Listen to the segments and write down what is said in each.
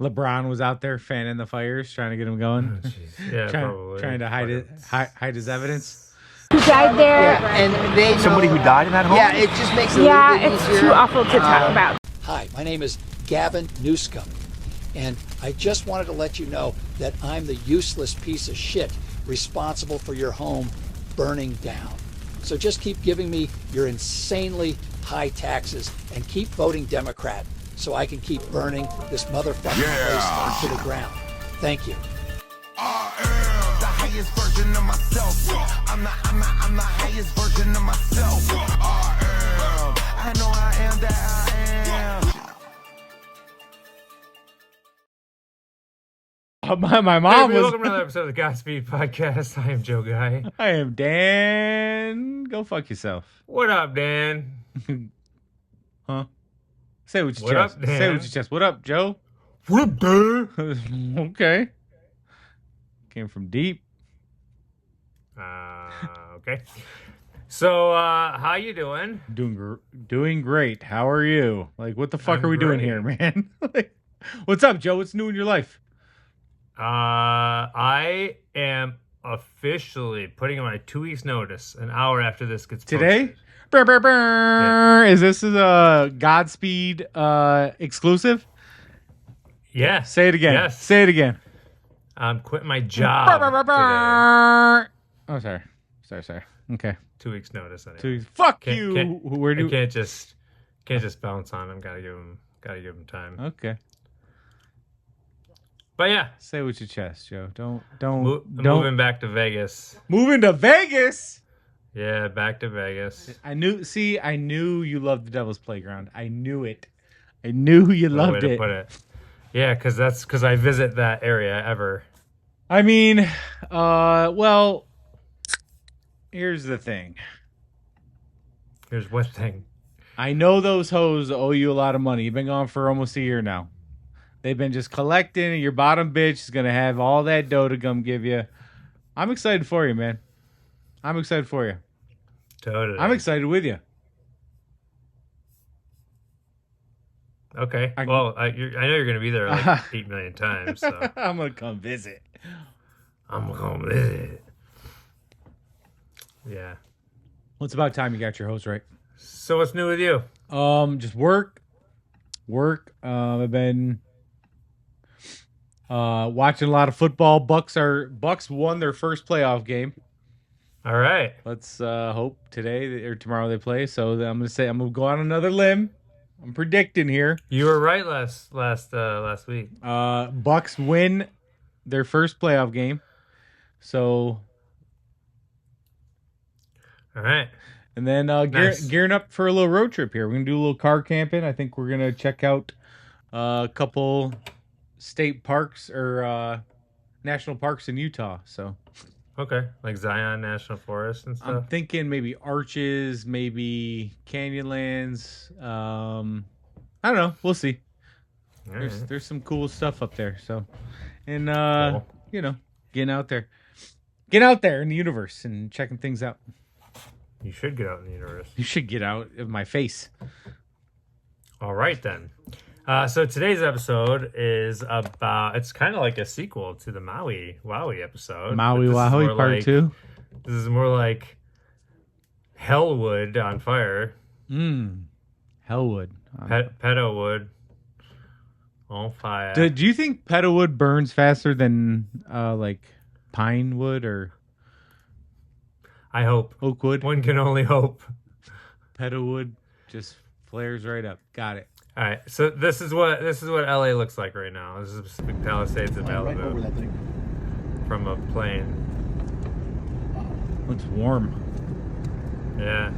LeBron was out there fanning the fires, trying to get him going. Oh, jeez. Yeah, probably. Trying to hide his evidence. Who died there? Yeah, and they Somebody who died in that home? Yeah, it just makes it a Yeah, little bit it's easier. too awful to talk about. Hi, my name is Gavin Newscomb, and I just wanted to let you know that I'm the useless piece of shit responsible for your home burning down. So just keep giving me your insanely high taxes and keep voting Democrat so I can keep burning this motherfucking place to the ground. Thank you. I am the highest version of myself. I'm the highest version of myself. I know I am that I am. My mom was. Welcome to another episode of the Godspeed Podcast. I am Joe Guy. I am Dan. Go fuck yourself. What up, Dan? Huh? Say what your What chest. up, Dan? Say what your chest. What up, Joe? What up, Dan? Okay. Came from deep. Okay. So, how you doing? Doing great. How are you? Like, what the fuck I'm are we doing great. here, man? Like, what's up, Joe? What's new in your life? I am officially putting in my 2 weeks notice an hour after this gets Today? posted. Brr, brr, brr. Is this a Godspeed exclusive? Yeah. Say it again. Yes. Say it again. I'm quitting my job today. Oh, sorry. Okay. 2 weeks notice. Anyway. Fuck Can't- you. can't- Where do I can't just bounce on him. Gotta give him time. Okay. But yeah, Say with your chest, Joe. Don't moving back to Vegas. Moving to Vegas. Yeah, back to Vegas. I knew you loved the Devil's Playground. I knew it. I knew you What a way loved to it. put it. Yeah, because I visit that area ever. I mean, well, here's the thing. Here's one thing. I know those hoes owe you a lot of money. You've been gone for almost a year now. They've been just collecting, and your bottom bitch is going to have all that dough to come give you. I'm excited for you, man. I'm excited for you. Totally. I'm excited with you. Okay. Well, I know you're going to be there like 8 million times, so I'm going to come visit. I'm going to visit. Yeah. Well, it's about time you got your host right. So what's new with you? Just work. I've been watching a lot of football. Bucks won their first playoff game. All right. Let's hope today or tomorrow they play. So I'm gonna go on another limb. I'm predicting here. You were right last week. Bucks win their first playoff game. So, All right. and then Nice. gearing up for a little road trip here. We're gonna do a little car camping. I think we're gonna check out a couple state parks or national parks in Utah. So Okay. Like Zion National Forest and I'm stuff. thinking maybe Arches, maybe Canyonlands. I don't know. We'll see. All right. There's some cool stuff up there. So, and Cool. getting out there in the universe and checking things out. You should get out in the universe. You should get out of my face. All right, then. So today's episode is about, it's kind of like a sequel to the Maui Wowie episode. Maui but this is Wowie more Part like- 2. This is more like Hellwood on fire. Hellwood. Pedowood on fire. Do you think Pedowood burns faster than like pine wood or I hope. oak wood? One can only hope. Pedowood just flares right up. Got it. All right, so this is what LA looks like right now. This is Pacific Palisades of Right over Malibu that thing. from a plane. It's warm. Yeah,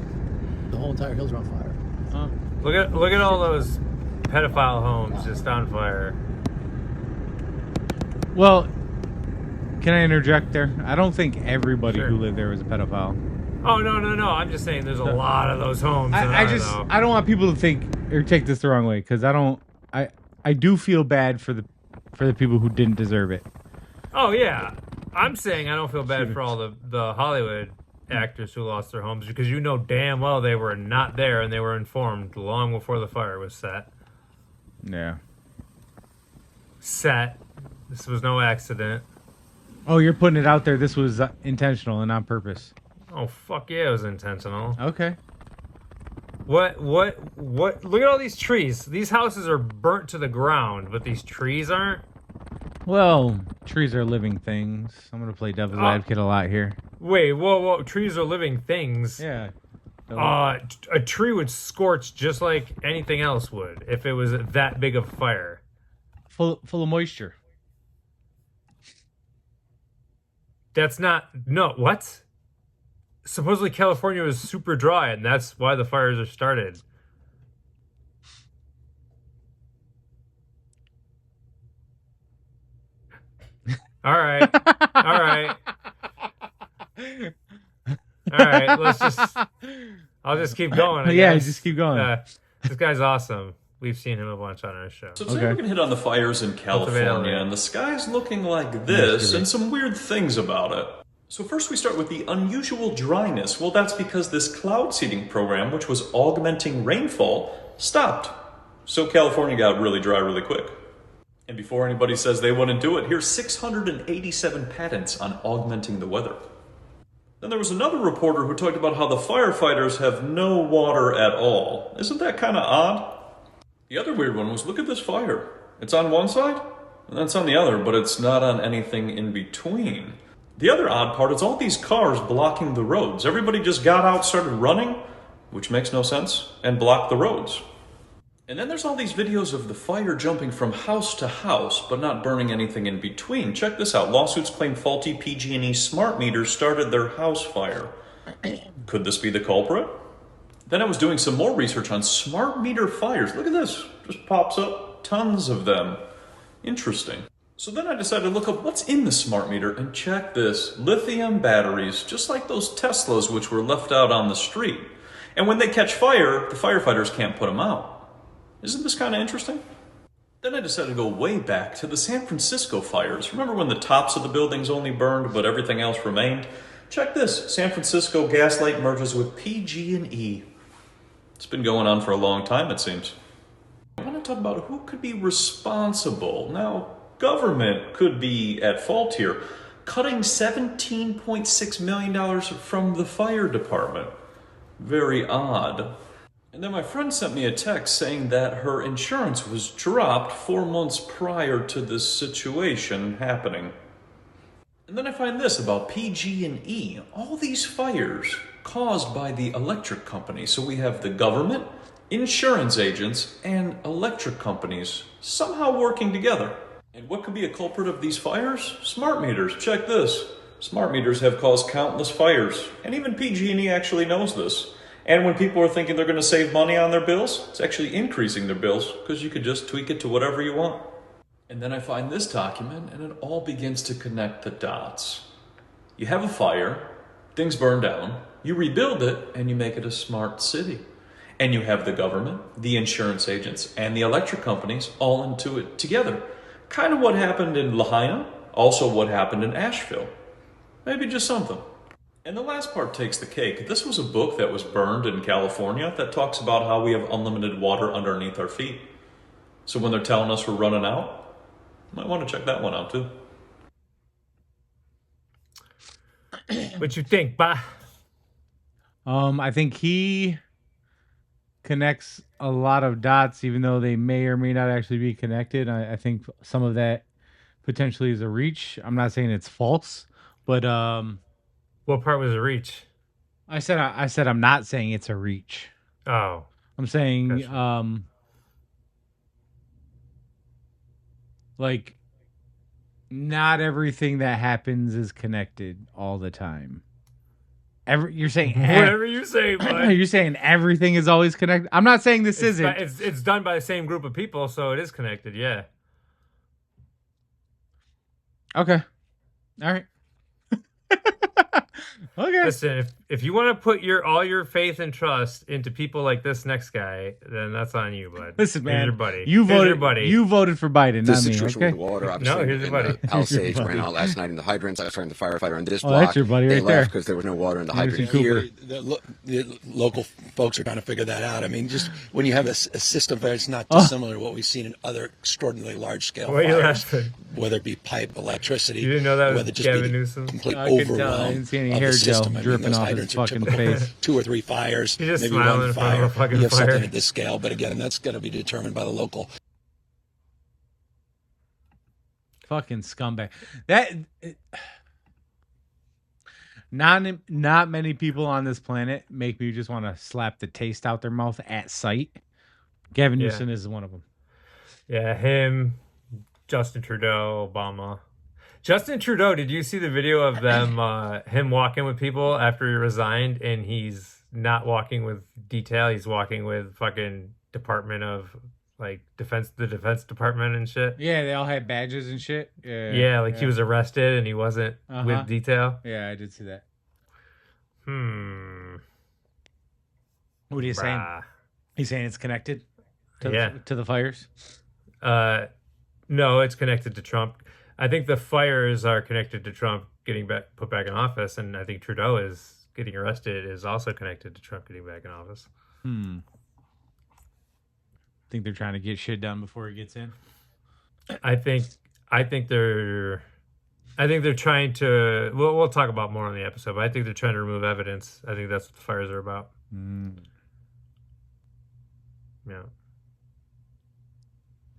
The whole entire hill's on fire. look at all those pedophile homes just on fire. Well, can I interject there? I don't think everybody Sure. who lived there was a pedophile. Oh no! I'm just saying there's a lot of those homes. I don't want people to think or take this the wrong way because I do feel bad for the people who didn't deserve it. Oh yeah, I'm saying I don't feel bad for all the Hollywood actors who lost their homes because you know damn well they were not there and they were informed long before the fire was set. Yeah. set. This was no accident. Oh, you're putting it out there. This was intentional and on purpose. Oh, fuck yeah, it was intentional. Okay. What? Look at all these trees. These houses are burnt to the ground, but these trees aren't. Well, trees are living things. I'm gonna play devil's advocate a lot here. Wait, whoa. Trees are living things. Yeah. A tree would scorch just like anything else would if it was that big of a fire. Full of moisture. That's not... No, what? Supposedly California was super dry, and that's why the fires are started. All right. Let's just... I'll just keep going. I guess. Just keep going. This guy's awesome. We've seen him a bunch on our show. So today we're going to hit on the fires in California, and the sky's looking like this, and some weird things about it. So first we start with the unusual dryness. Well, that's because this cloud seeding program, which was augmenting rainfall, stopped. So California got really dry really quick. And before anybody says they wouldn't do it, here's 687 patents on augmenting the weather. Then there was another reporter who talked about how the firefighters have no water at all. Isn't that kind of odd? The other weird one was, look at this fire. It's on one side, and then it's on the other, but it's not on anything in between. The other odd part is all these cars blocking the roads. Everybody just got out, started running, which makes no sense, and blocked the roads. And then there's all these videos of the fire jumping from house to house, but not burning anything in between. Check this out. Lawsuits claim faulty PG&E smart meters started their house fire. Could this be the culprit? Then I was doing some more research on smart meter fires. Look at this. Just pops up. Tons of them. Interesting. So then I decided to look up what's in the smart meter, and check this. Lithium batteries, just like those Teslas which were left out on the street. And when they catch fire, the firefighters can't put them out. Isn't this kind of interesting? Then I decided to go way back to the San Francisco fires. Remember when the tops of the buildings only burned, but everything else remained? Check this. San Francisco gas light merges with PG&E. It's been going on for a long time, it seems. I want to talk about who could be responsible. Now, government could be at fault here. Cutting $17.6 million from the fire department. Very odd. And then my friend sent me a text saying that her insurance was dropped 4 months prior to this situation happening. And then I find this about PG&E. All these fires caused by the electric company. So we have the government, insurance agents, and electric companies somehow working together. And what could be a culprit of these fires? Smart meters. Check this. Smart meters have caused countless fires. And even PG&E actually knows this. And when people are thinking they're going to save money on their bills, it's actually increasing their bills because you could just tweak it to whatever you want. And then I find this document, and it all begins to connect the dots. You have a fire, things burn down, you rebuild it, and you make it a smart city. And you have the government, the insurance agents, and the electric companies all into it together. Kind of what happened in Lahaina, also what happened in Asheville. Maybe just something. And the last part takes the cake. This was a book that was burned in California that talks about how we have unlimited water underneath our feet. So when they're telling us we're running out, you might want to check that one out too. What you think, Bah? I think he connects a lot of dots, even though they may or may not actually be connected. I think some of that potentially is a reach. I'm not saying it's false, but What part was a reach? I said I'm not saying it's a reach. Oh. I'm saying Gotcha. Like not everything that happens is connected all the time. You're saying Whatever you say, bud. you're saying everything is always connected. I'm not saying this isn't. It's done by the same group of people, so it is connected, yeah. Okay. All right. Okay. Listen, if you want to put all your faith and trust into people like this next guy, then that's on you, bud. Listen, Here's man. your buddy. You Here's voted. your buddy. You voted for Biden, This not me. situation Okay. with the water, obviously. No, here's your and, buddy. Palisades Your ran buddy. out last night in the hydrants. I was talking to the firefighter in this Oh, block. that's your buddy They right there. left because there was no water in the Anderson hydrant Cooper. here. The local folks are trying to figure that out. I mean, just when you have a system that's not dissimilar to what we've seen in other extraordinarily large-scale Why are you fires, laughing? whether it be pipe, electricity, You didn't know that was whether it just Gavin be the Newsom? complete I could tell. I overwhelm didn't see any of hair the gel system. I mean, dripping those off his hydrants are fucking typical face. 2 or 3 fires, He's just maybe smiling one in front of fire. a fucking You have fire. something at this scale, but again, that's going to be determined by the local. Fucking scumbag. Not many people on this planet make me just want to slap the taste out their mouth at sight. Gavin Yeah. Newsom is one of them. Yeah, him, Justin Trudeau, Obama. Justin Trudeau, did you see the video of them, him walking with people after he resigned, and he's not walking with detail, he's walking with fucking Department of, like, the Defense Department and shit? Yeah, they all had badges and shit. Yeah, like he was arrested and he wasn't with detail. Yeah, I did see that. What are you saying? Brah. He's saying it's connected to, Yeah. to the fires? No, it's connected to Trump. I think the fires are connected to Trump getting put back in office, and I think Trudeau is getting arrested is also connected to Trump getting back in office. Think they're trying to get shit done before he gets in? I think they're trying to. We'll talk about more on the episode, but I think they're trying to remove evidence. I think that's what the fires are about. Yeah.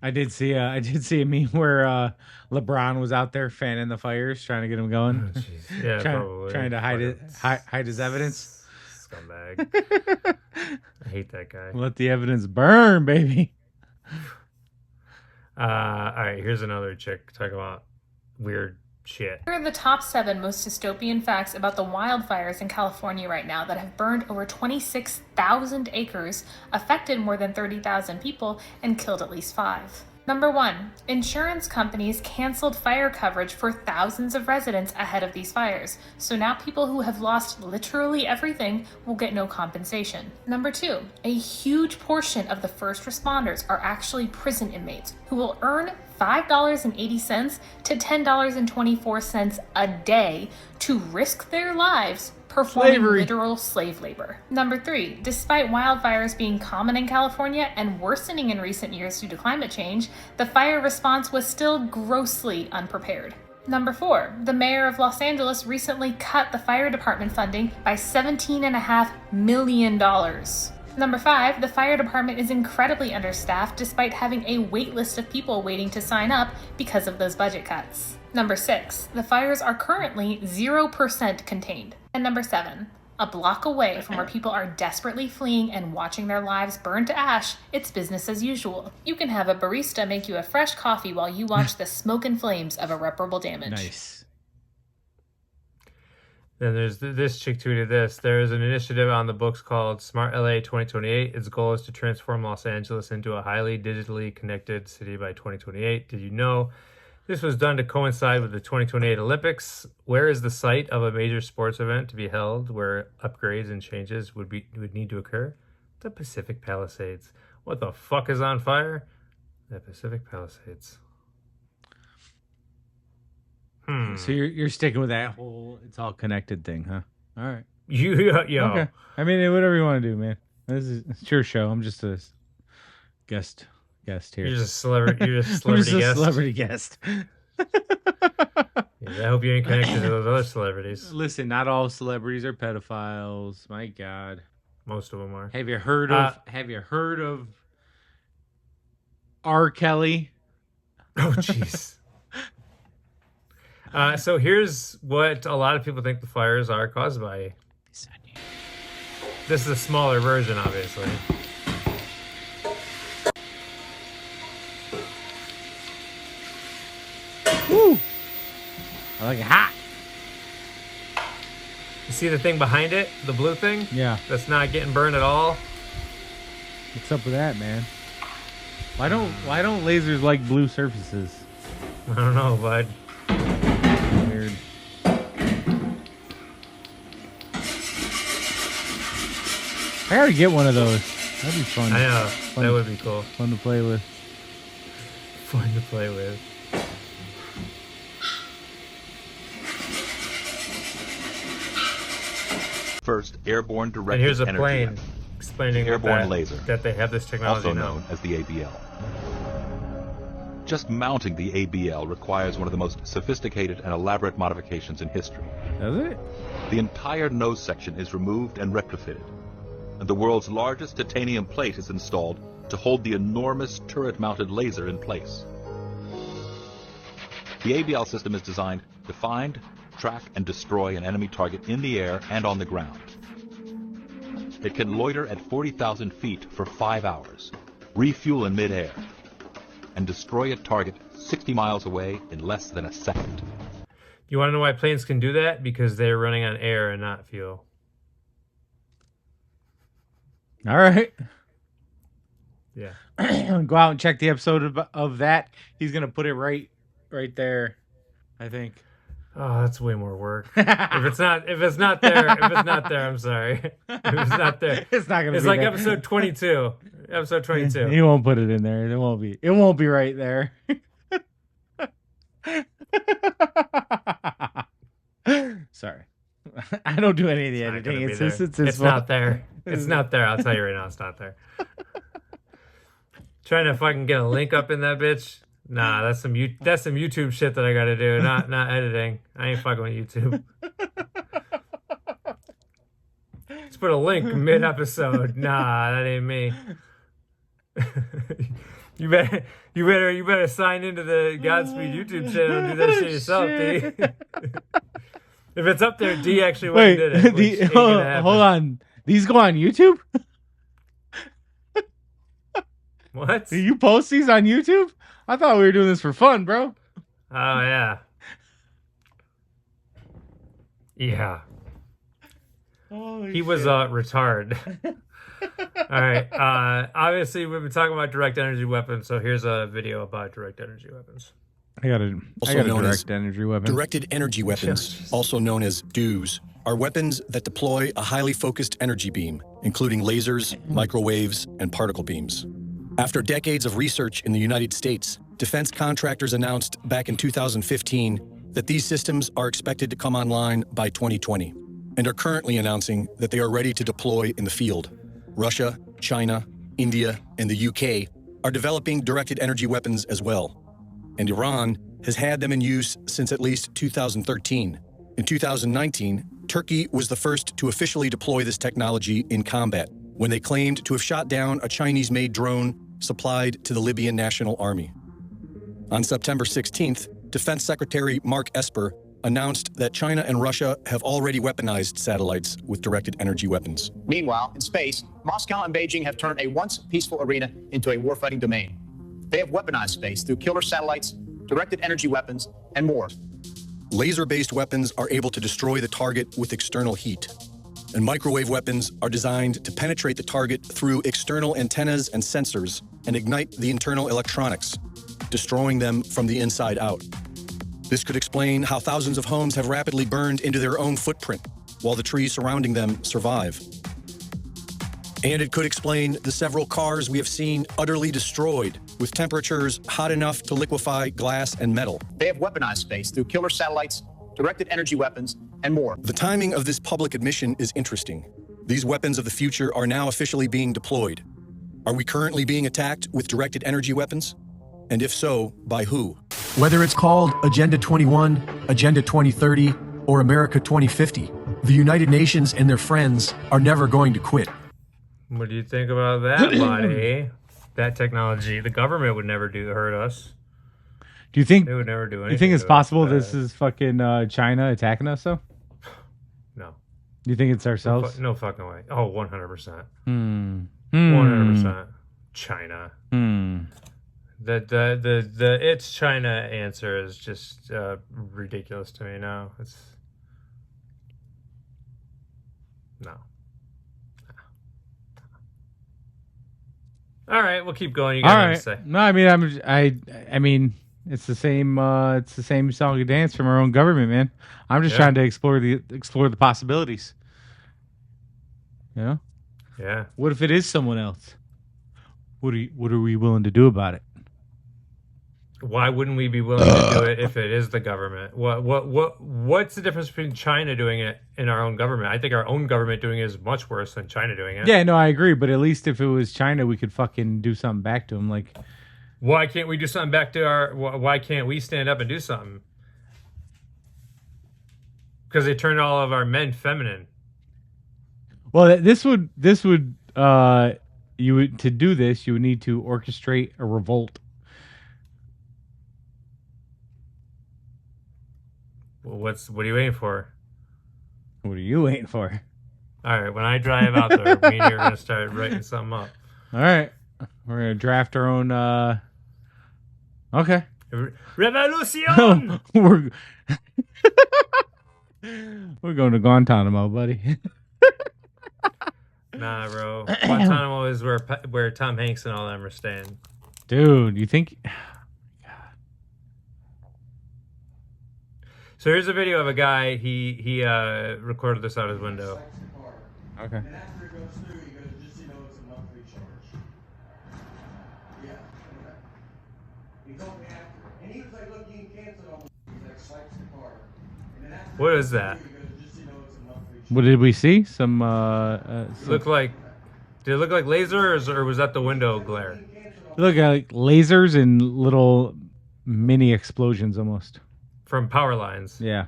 I did see a meme where LeBron was out there fanning the fires, trying to get him going, Yeah, probably trying to hide his evidence. Scumbag. I hate that guy. Let the evidence burn, baby. All right, here's another chick talking about weird shit. Here are the top 7 most dystopian facts about the wildfires in California right now that have burned over 26,000 acres, affected more than 30,000 people, and killed at least 5. Number 1, insurance companies canceled fire coverage for thousands of residents ahead of these fires, so now people who have lost literally everything will get no compensation. Number 2, a huge portion of the first responders are actually prison inmates who will earn $5.80 to $10.24 a day to risk their lives performing literal slave labor. Number 3, despite wildfires being common in California and worsening in recent years due to climate change, the fire response was still grossly unprepared. Number 4, the mayor of Los Angeles recently cut the fire department funding by $17.5 million. Number 5, the fire department is incredibly understaffed despite having a wait list of people waiting to sign up because of those budget cuts. Number 6, the fires are currently 0% contained. And number 7, a block away from where people are desperately fleeing and watching their lives burn to ash, it's business as usual. You can have a barista make you a fresh coffee while you watch the smoke and flames of irreparable damage. Nice. Then there's this chick tweeted this. There is an initiative on the books called Smart LA 2028. Its goal is to transform Los Angeles into a highly digitally connected city by 2028. Did you know this was done to coincide with the 2028 Olympics? Where is the site of a major sports event to be held where upgrades and changes would need to occur? The Pacific Palisades. What the fuck is on fire? The Pacific Palisades. So you're sticking with that whole it's all connected thing, huh? All right. Yo. Okay. I mean, whatever you want to do, man. It's your show. I'm just a guest here. You're just a celebrity. You're just a I'm celebrity just a guest. celebrity guest. Yeah, I hope you ain't connected to those other celebrities. Listen, not all celebrities are pedophiles. My God. Most of them are. Have you heard of R. Kelly? Oh, jeez. So here's what a lot of people think the fires are caused by. This is a smaller version, obviously. Woo! I like it hot. You see the thing behind it? The blue thing? Yeah. That's not getting burned at all? What's up with that, man? Why don't lasers like blue surfaces? I don't know, bud. Weird. I gotta get one of those. That'd be fun. I know. Fun, That would be cool. Fun to play with. Fun to play with. First airborne directed And here's a energy plane weapon. explaining Airborne laser, that they have this technology also now. known as the ABL. Just mounting the ABL requires one of the most sophisticated and elaborate modifications in history. Does it? The entire nose section is removed and retrofitted, and the world's largest titanium plate is installed to hold the enormous turret-mounted laser in place. The ABL system is designed to find, track, and destroy an enemy target in the air and on the ground. It can loiter at 40,000 feet for 5 hours, refuel in midair, and destroy a target 60 miles away in less than a second. You want to know why planes can do that? Because they're running on air and not fuel. All right. Yeah. Go out and check the episode of that. He's gonna put it right there, I think. Oh, that's way more work. if it's not there, I'm sorry. If it's not there, It's not gonna. It's be like there. episode 22. Episode 22. He won't put it in there. It won't be. It won't be right there. Sorry, I don't do any of the It's not editing. gonna be It's there. just, it's his It's fault. not there. It's not there. I'll tell you right now, it's not there. Trying to fucking get a link up in that bitch. Nah, that's some YouTube shit that I gotta do. Not editing. I ain't fucking with YouTube. Let's put a link mid episode. Nah, that ain't me. You better sign into the Godspeed YouTube channel and do that shit yourself, D. If it's up there, D actually went and did it. which ain't gonna happen. Hold on. These go on YouTube? What? Do you post these on YouTube? I thought we were doing this for fun, bro. Oh yeah. Yeah. He was retard. All right. Obviously, we've been talking about direct energy weapons, so here's a video about direct energy weapons. I got a direct energy weapon. Directed energy weapons, also known as DEWs, are weapons that deploy a highly focused energy beam, including lasers, microwaves, and particle beams. After decades of research in the United States, defense contractors announced back in 2015 that these systems are expected to come online by 2020, and are currently announcing that they are ready to deploy in the field. Russia, China, India, and the UK are developing directed energy weapons as well. And Iran has had them in use since at least 2013. In 2019, Turkey was the first to officially deploy this technology in combat, when they claimed to have shot down a Chinese-made drone supplied to the Libyan National Army. On September 16th, Defense Secretary Mark Esper announced that China and Russia have already weaponized satellites with directed energy weapons. Meanwhile, in space, Moscow and Beijing have turned a once peaceful arena into a warfighting domain. They have weaponized space through killer satellites, directed energy weapons, and more. Laser-based weapons are able to destroy the target with external heat, and microwave weapons are designed to penetrate the target through external antennas and sensors and ignite the internal electronics, destroying them from the inside out. This could explain how thousands of homes have rapidly burned into their own footprint, while the trees surrounding them survive. And it could explain the several cars we have seen utterly destroyed, with temperatures hot enough to liquefy glass and metal. They have weaponized space through killer satellites, directed energy weapons, and more. The timing of this public admission is interesting. These weapons of the future are now officially being deployed. Are we currently being attacked with directed energy weapons? And if so, by who? Whether it's called Agenda 21, Agenda 2030, or America 2050, the United Nations and their friends are never going to quit. What do you think about that, buddy? That technology, the government would never hurt us. Do you think they would never do anything? You think it's to us, possible this is fucking China attacking us though? No. Do you think it's ourselves? No fucking way. Oh, 100%. 100%. China. The The it's China answer is just ridiculous to me now. It's no. All right, we'll keep going. You got anything to say? No, I mean, it's the same song and dance from our own government, man. I'm just trying to explore the possibilities. You know, Yeah. What if it is someone else? What are we willing to do about it? Why wouldn't we be willing to do it if it is the government? What's the difference between China doing it and our own government? I think our own government doing it is much worse than China doing it. Yeah, no, I agree. But at least if it was China, we could fucking do something back to them. Like, why can't we do something back to our? Why can't we stand up and do something? Because they turned all of our men feminine. well, you would to do this, you would need to orchestrate a revolt. Well, what are you waiting for? What are you waiting for? All right, when I drive out there, me and you are gonna start writing something up. All right, we're gonna draft our own. Okay. Revolution. we're we're going to Guantanamo, buddy. Nah, bro. Guantanamo is where Tom Hanks and all them are staying. Dude, you think? So here's a video of a guy. He recorded this out his window. Okay. And after it goes through, he goes, just so you know, it's a monthly charge. Yeah, okay. He told me after. And he was like, look, you can cancel it on the... He's like, swipes the card. And then after What is that? he goes, just so you know, it's a monthly charge. What did we see? Some Look like... Did it look like lasers, or was that the window glare? look like lasers and little mini explosions almost. From power lines. Yeah.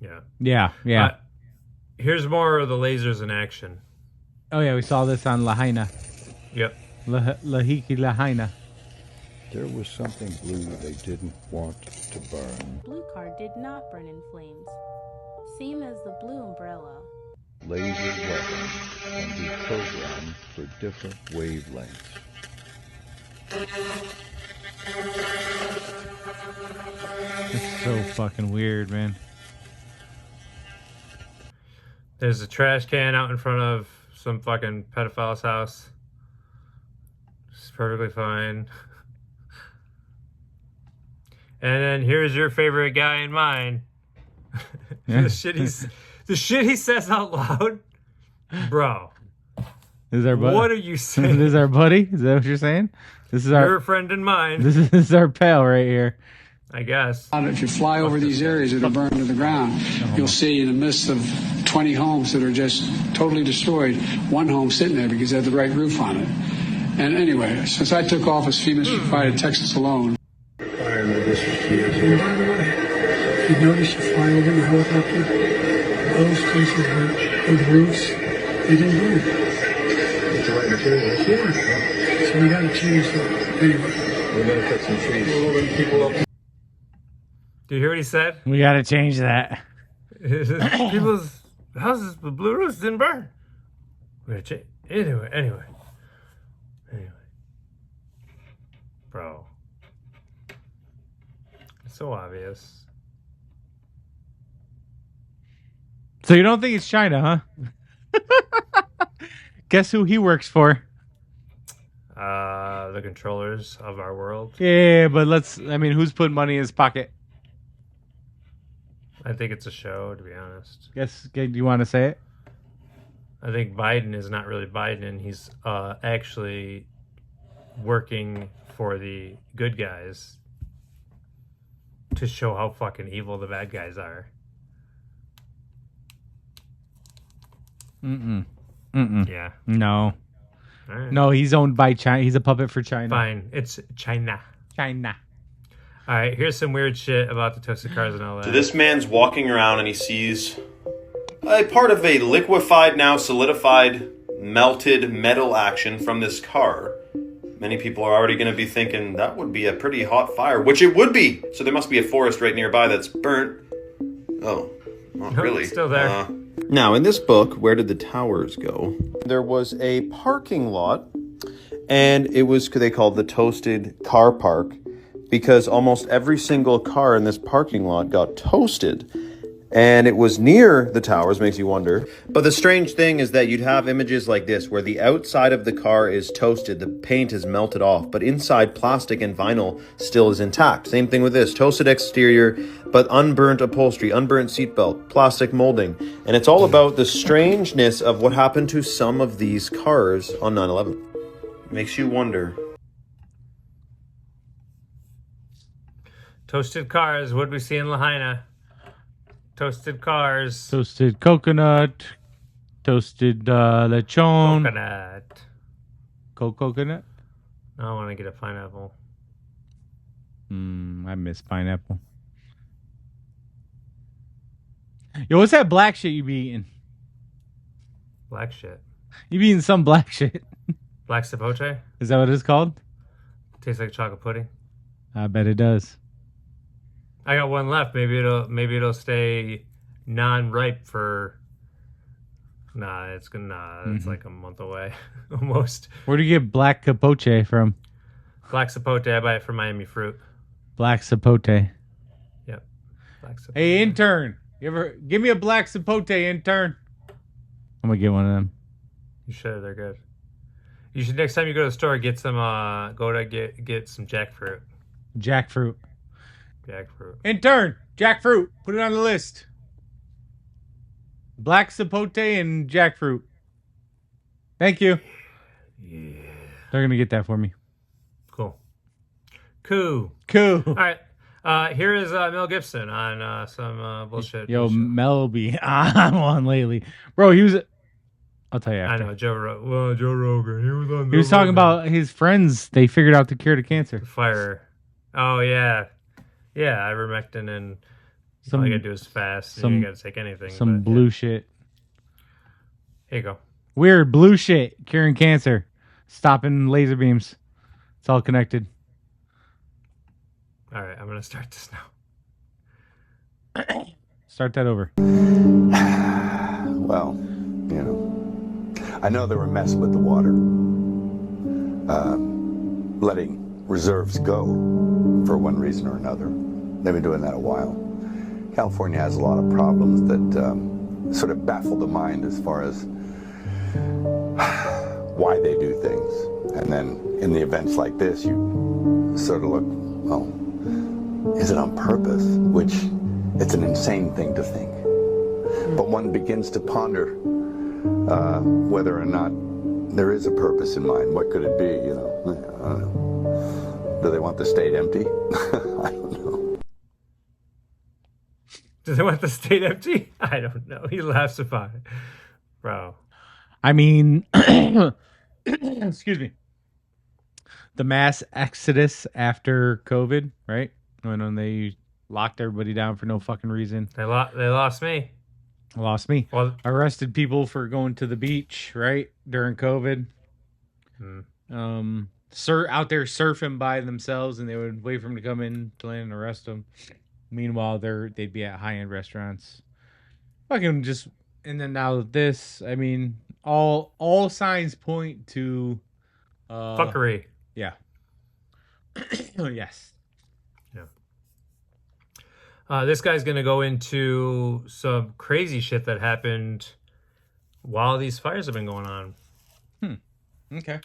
Yeah. Yeah. Here's more of the lasers in action. Oh yeah, we saw this on Lahaina. Yep. Lahiki Lahaina. There was something blue they didn't want to burn. Blue car did not burn in flames. Same as the blue umbrella. Laser weapons can be programmed for different wavelengths. It's so fucking weird, man. There's a trash can out in front of some fucking pedophile's house. It's perfectly fine. And then here's your favorite guy and mine. the shit he says out loud, bro. This is our buddy. What are you saying? This is our buddy. Is that what you're saying? This is Your friend and mine. This is our pal right here. I guess. If you fly over these areas that are burned to the ground, you'll see in the midst of 20 homes that are just totally destroyed, one home sitting there because it had the right roof on it. And anyway, since I took office, FEMA's provided Texas alone. Fire in the district years And by the way, if you notice you fly over in a helicopter, those places with roofs, they didn't burn. It's the right materials. Yeah. So we got to change that. Anyway. We're going to cut some trees. People up. Do you hear what he said? We got to change that. People's houses with blue roofs didn't burn. We're gonna change. Anyway. Bro. It's so obvious. So you don't think it's China, huh? Guess who he works for? The controllers of our world. Yeah, but who's putting money in his pocket? I think it's a show, to be honest. Guess, do you want to say it? I think Biden is not really Biden, and he's actually working for the good guys to show how fucking evil the bad guys are. Yeah. No. Right. No, he's owned by China. He's a puppet for China. Fine. It's China. All right, here's some weird shit about the toasted cars in LA. So this man's walking around and he sees a part of a liquefied, now solidified, melted metal action from this car. Many people are already going to be thinking that would be a pretty hot fire, which it would be. So there must be a forest right nearby that's burnt. Oh, not really. It's still there. Now, in this book, Where Did the Towers Go? There was a parking lot, and it was, they called the Toasted Car Park, because almost every single car in this parking lot got toasted. And it was near the towers, makes you wonder. But the strange thing is that you'd have images like this where the outside of the car is toasted, the paint is melted off, but inside plastic and vinyl still is intact. Same thing with this, toasted exterior, but unburnt upholstery, unburnt seatbelt, plastic molding. And it's all about the strangeness of what happened to some of these cars on 9/11. Makes you wonder. Toasted cars, what we see in Lahaina? Toasted cars. Toasted coconut. Toasted lechon. Coconut. Coconut? I want to get a pineapple. I miss pineapple. Yo, what's that black shit you be eating? Black shit. You be eating some black shit. Black sapote? Is that what it's called? Tastes like chocolate pudding. I bet it does. I got one left. Maybe it'll stay non-ripe for. It's like a month away, almost. Where do you get black capote from? Black sapote. I buy it from Miami Fruit. Black sapote. Yep. Black sapote. Hey, intern. You ever give me a black sapote, intern? I'm gonna get one of them. You should. They're good. You should next time you go to the store get some. Get some jackfruit. Jackfruit. Jackfruit. Intern, jackfruit. Put it on the list. Black sapote and jackfruit. Thank you. Yeah. They're gonna get that for me. Cool. Cool. Cool. All right. Here is Mel Gibson on some bullshit. Yo, Mel be on one lately, bro. He was. I'll tell you after. I know Joe Rogan. He was on. He was talking about his friends. They figured out the cure to cancer. Fire. Oh yeah. Yeah, ivermectin and all you gotta do is fast. And you gotta take anything. Some blue shit. Here you go. Weird blue shit curing cancer, stopping laser beams. It's all connected. All right, I'm gonna start this now. Start that over. Well, I know they were messing with the water, letting reserves go for one reason or another. They've been doing that a while. California has a lot of problems that sort of baffle the mind as far as why they do things. And then in the events like this, you sort of look, well, is it on purpose? Which it's an insane thing to think. But one begins to ponder whether or not there is a purpose in mind. What could it be, I don't know. Do they want the state empty? I don't know. Do they want the state empty? I don't know. He laughs about it. Bro. I mean, excuse me. The mass exodus after COVID, right? When they locked everybody down for no fucking reason. They lost me. Lost me. Well, arrested people for going to the beach, right? During COVID. Out there surfing by themselves, and they would wait for them to come in to land and arrest them. Meanwhile, they'd be at high-end restaurants. Fucking just, and then now this, I mean, all signs point to fuckery. Yeah. Yes. Yeah. This guy's gonna go into some crazy shit that happened while these fires have been going on. Okay.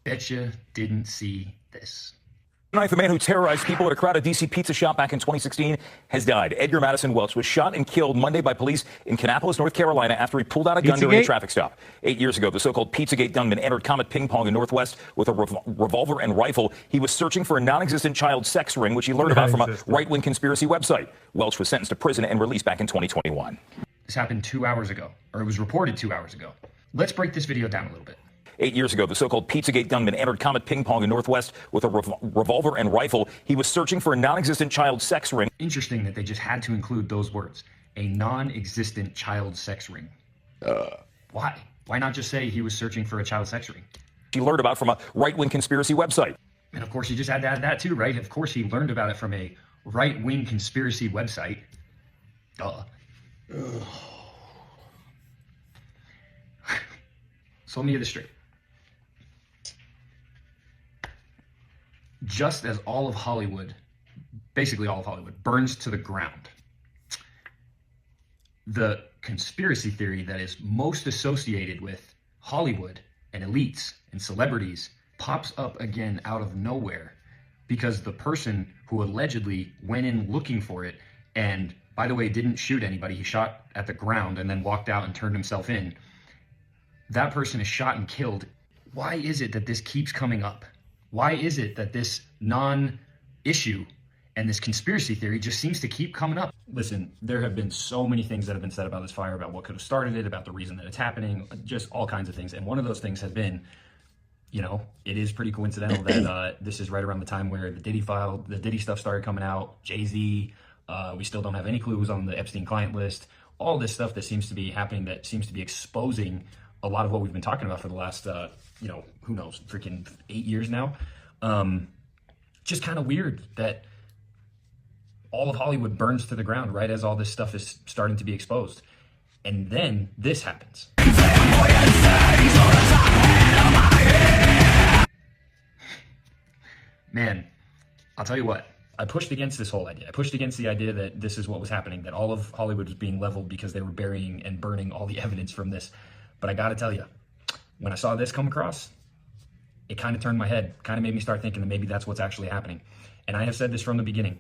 Betcha didn't see this. Tonight, the man who terrorized people at a crowded D.C. pizza shop back in 2016 has died. Edgar Madison Welch was shot and killed Monday by police in Kannapolis, North Carolina, after he pulled out a gun during a traffic stop. 8 years ago, the so-called Pizzagate gunman entered Comet Ping Pong in Northwest with a revolver and rifle. He was searching for a non-existent child sex ring, which he learned about from a right-wing conspiracy website. Welch was sentenced to prison and released back in 2021. This happened 2 hours ago, or it was reported 2 hours ago. Let's break this video down a little bit. 8 years ago, the so-called Pizzagate gunman entered Comet Ping Pong in Northwest with a revolver and rifle. He was searching for a non-existent child sex ring. Interesting that they just had to include those words. A non-existent child sex ring. Why? Why not just say he was searching for a child sex ring? He learned about from a right-wing conspiracy website. And of course, you just had to add that too, right? Of course, he learned about it from a right-wing conspiracy website. Duh. So let me get this straight. Just as all of Hollywood, basically all of Hollywood, burns to the ground, the conspiracy theory that is most associated with Hollywood and elites and celebrities pops up again out of nowhere, because the person who allegedly went in looking for it, and by the way, didn't shoot anybody, he shot at the ground and then walked out and turned himself in. That person is shot and killed. Why is it that this keeps coming up? Why is it that this non-issue and this conspiracy theory just seems to keep coming up? Listen, there have been so many things that have been said about this fire, about what could have started it, about the reason that it's happening, just all kinds of things. And one of those things has been, you know, it is pretty coincidental that this is right around the time where the Diddy stuff started coming out, Jay-Z, we still don't have any clues on the Epstein client list, all this stuff that seems to be happening, that seems to be exposing a lot of what we've been talking about for the last, you know, who knows, freaking 8 years now. Just kind of weird that all of Hollywood burns to the ground right as all this stuff is starting to be exposed. And then this happens. Man, I'll tell you what, I pushed against this whole idea. I pushed against the idea that this is what was happening, that all of Hollywood was being leveled because they were burying and burning all the evidence from this. But I gotta tell you, when I saw this come across, it kind of turned my head, kind of made me start thinking that maybe that's what's actually happening. And I have said this from the beginning,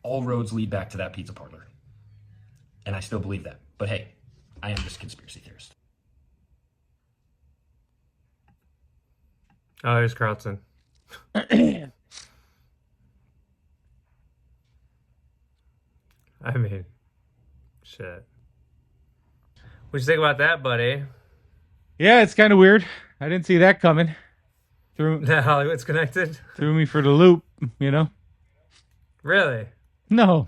all roads lead back to that pizza parlor. And I still believe that. But hey, I am just a conspiracy theorist. Oh, here's Carlton. I mean, shit. What'd you think about that, buddy? Yeah, it's kind of weird. I didn't see that coming. Hollywood's connected? Threw me for the loop, you know? Really? No.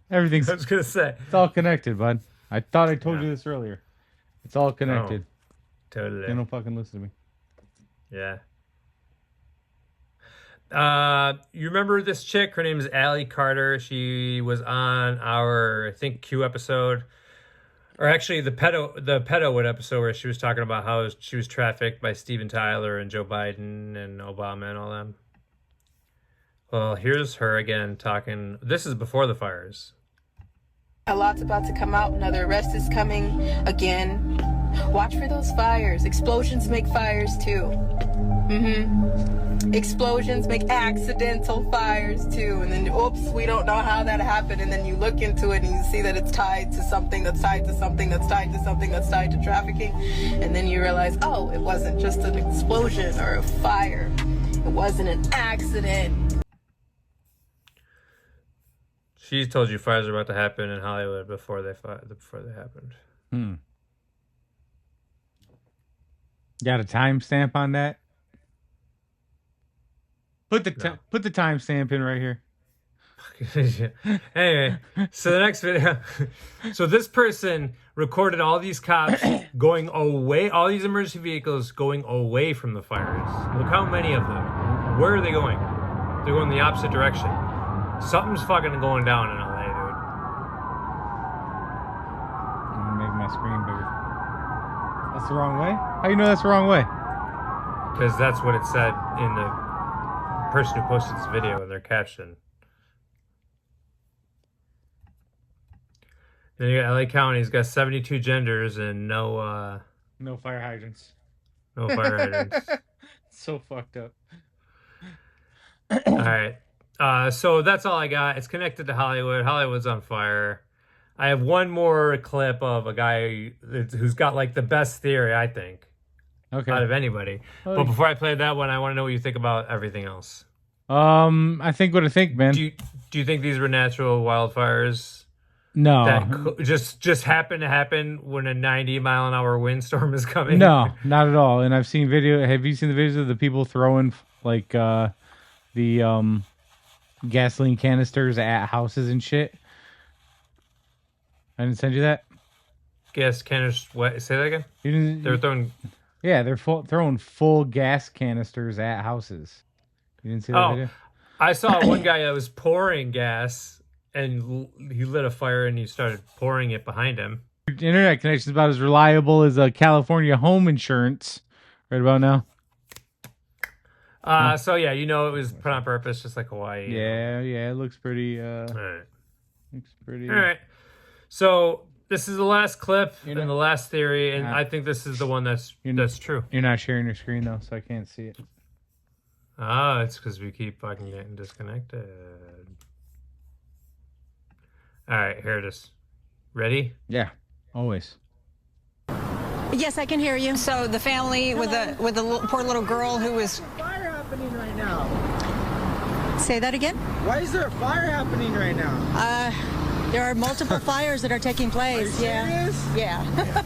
Everything's... I was going to say. It's all connected, bud. I thought I told you this earlier. It's all connected. Oh, totally. You don't fucking listen to me. Yeah. You remember this chick? Her name is Allie Carter. She was on our, I think, Q episode, or actually the Pedowood episode, where she was talking about how she was trafficked by Steven Tyler and Joe Biden and Obama and all them. Well, here's her again talking. This is before the fires. A lot's about to come out. Another arrest is coming again. Watch for those fires. Explosions make fires too. Explosions make accidental fires too. And then, oops, we don't know how that happened. And then you look into it and you see that it's tied to something that's tied to something that's tied to something that's tied to trafficking. And then you realize, oh, it wasn't just an explosion or a fire. It wasn't an accident. She told you fires are about to happen in Hollywood before they happened. Got a timestamp on that? Put the timestamp in right here. Anyway, so the next video. So this person recorded all these cops going away, all these emergency vehicles going away from the fires. Look how many of them. Where are they going? They're going the opposite direction. Something's fucking going down in LA, dude. I'm gonna make my screen bigger. That's the wrong way? How you know that's the wrong way? Because that's what it said in the person who posted this video in their caption. Then you got LA County's got 72 genders and no fire hydrants. No fire hydrants. So fucked up. All right. So that's all I got. It's connected to Hollywood. Hollywood's on fire. I have one more clip of a guy who's got like the best theory, I think, out of anybody. Oh. But before I play that one, I want to know what you think about everything else. I think what I think, man. Do you think these were natural wildfires? No. That just happened to happen when a 90-mile-an-hour windstorm is coming? No, not at all. And I've seen video. Have you seen the videos of the people throwing like the gasoline canisters at houses and shit? I didn't send you that. Gas canisters. What? Say that again. They're throwing. Yeah, they're throwing full gas canisters at houses. You didn't see that video? I saw one guy that was pouring gas, and he lit a fire, and he started pouring it behind him. Internet connection is about as reliable as a California home insurance right about now. So yeah, you know it was put on purpose, just like Hawaii. Yeah, it looks pretty. All right. Looks pretty. All right. So This is the last clip and the last theory, and I think this is the one that's true. You're not sharing your screen though, so I can't see it. Oh, it's because we keep fucking getting disconnected. All right, here it is. Ready? Yeah, always. Yes, I can hear you. So the family with the poor little girl who was. Fire happening right now. Say that again? Why is there a fire happening right now? There are multiple fires that are taking place. Are you Yeah. serious? Yeah.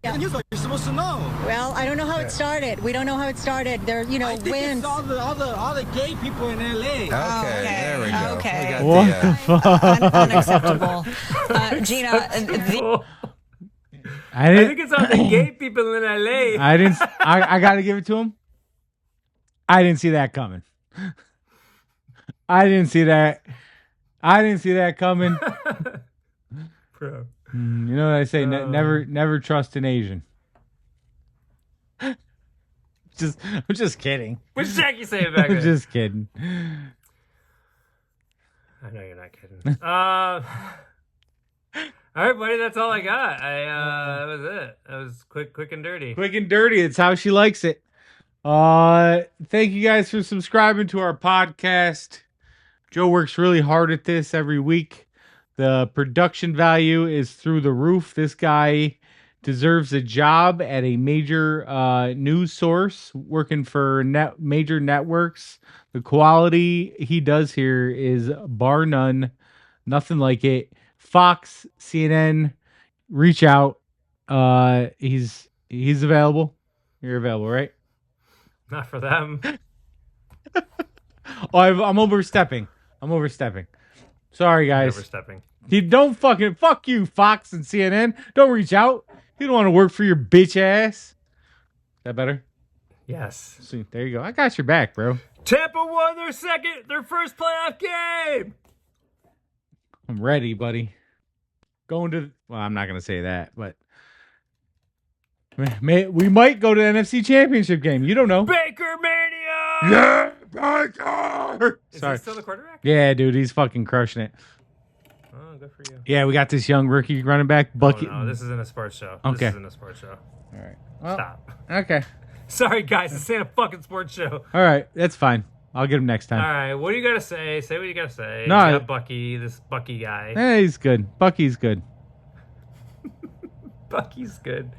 Yeah. You're supposed to know. Well, I don't know how it started. We don't know how it started. There, I think winds. it's all the gay people in LA. Okay, there we go. Okay. What the fuck? Unacceptable. Gina, I think it's all the gay people in LA. I got to give it to him. I didn't see that coming. I didn't see that coming. Bro. You know what I say? Never trust an Asian. I'm just kidding. What's Jackie saying back I'm there? just kidding. I know you're not kidding. All right, buddy, that's all I got. That was it. That was quick and dirty. Quick and dirty. It's how she likes it. Thank you guys for subscribing to our podcast. Joe works really hard at this every week. The production value is through the roof. This guy deserves a job at a major news source working for major networks. The quality he does here is bar none. Nothing like it. Fox, CNN, reach out. He's available. You're available, right? Not for them. Oh, I'm overstepping. Sorry, guys. Overstepping. You don't fuck you, Fox and CNN. Don't reach out. You don't want to work for your bitch ass. Is that better? Yes. See, there you go. I got your back, bro. Tampa won their first playoff game. I'm ready, buddy. Well, I'm not gonna say that, but we might go to the NFC Championship game. You don't know. Baker Mania. Yeah, Baker. Is Sorry. he still the quarterback? Yeah, dude, he's fucking crushing it. Oh, good for you. Yeah, we got this young rookie running back, Bucky. Oh, no, this isn't a sports show. Okay. This isn't a sports show. All right. Well, Stop. Okay. Sorry, guys. This ain't a fucking sports show. All right, that's fine. I'll get him next All time. right. What do you got to say? Say what you got to say. No, You got Bucky, this Bucky guy. Hey, he's good. Bucky's good. Bucky's good.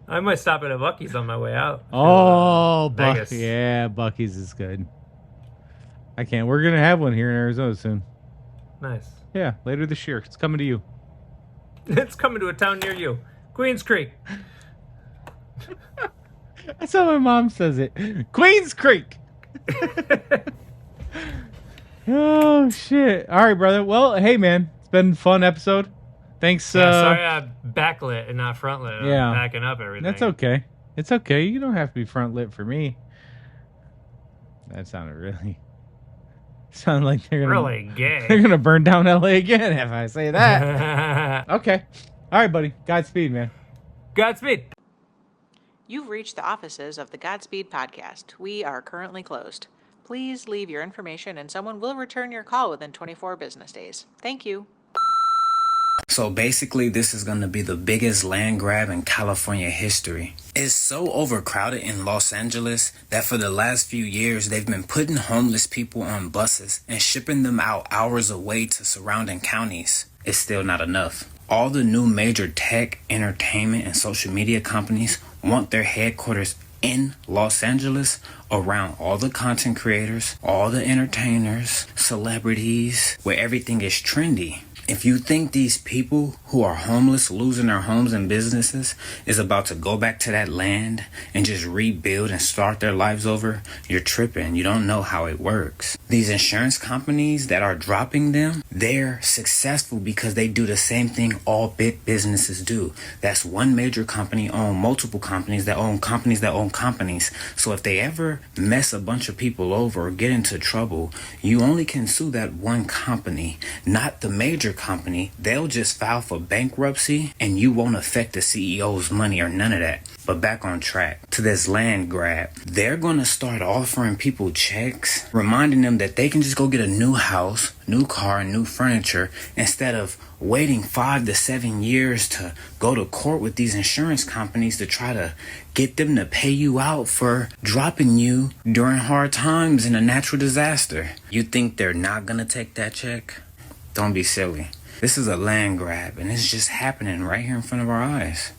I might stop at a Bucky's on my way out. Oh, Vegas. Yeah, Bucky's is good. I can't. We're gonna have one here in Arizona soon. Nice. Yeah, later this year. It's coming to you. It's coming to a town near you. Queens Creek. That's how my mom says it. Queens Creek. Oh shit! All right, brother. Well, hey, man, it's been a fun episode. Thanks. Yeah, sorry I backlit and not frontlit. Yeah. I'm backing up everything. That's okay. It's okay. You don't have to be front lit for me. That sounded really. Sound like they're gonna Really gay. They're gonna burn down LA again if I say that. Okay. All right, buddy. Godspeed, man. Godspeed. You've reached the offices of the Godspeed podcast. We are currently closed. Please leave your information and someone will return your call within 24 business days. Thank you. So basically, this is going to be the biggest land grab in California history. It's so overcrowded in Los Angeles that for the last few years, they've been putting homeless people on buses and shipping them out hours away to surrounding counties. It's still not enough. All the new major tech, entertainment, and social media companies want their headquarters in Los Angeles around all the content creators, all the entertainers, celebrities, where everything is trendy. If you think these people who are homeless, losing their homes and businesses, is about to go back to that land and just rebuild and start their lives over, you're tripping. You don't know how it works. These insurance companies that are dropping them, they're successful because they do the same thing all big businesses do. That's one major company own multiple companies that own companies that own companies. So if they ever mess a bunch of people over or get into trouble, you only can sue that one company, not the major company. They'll just file for bankruptcy and you won't affect the CEO's money or none of that. But back on track to this land grab. They're gonna start offering people checks, reminding them that they can just go get a new house, new car, new furniture, instead of waiting 5 to 7 years to go to court with these insurance companies to try to get them to pay you out for dropping you during hard times in a natural disaster. You think they're not gonna take that check? Don't be silly. This is a land grab, and it's just happening right here in front of our eyes.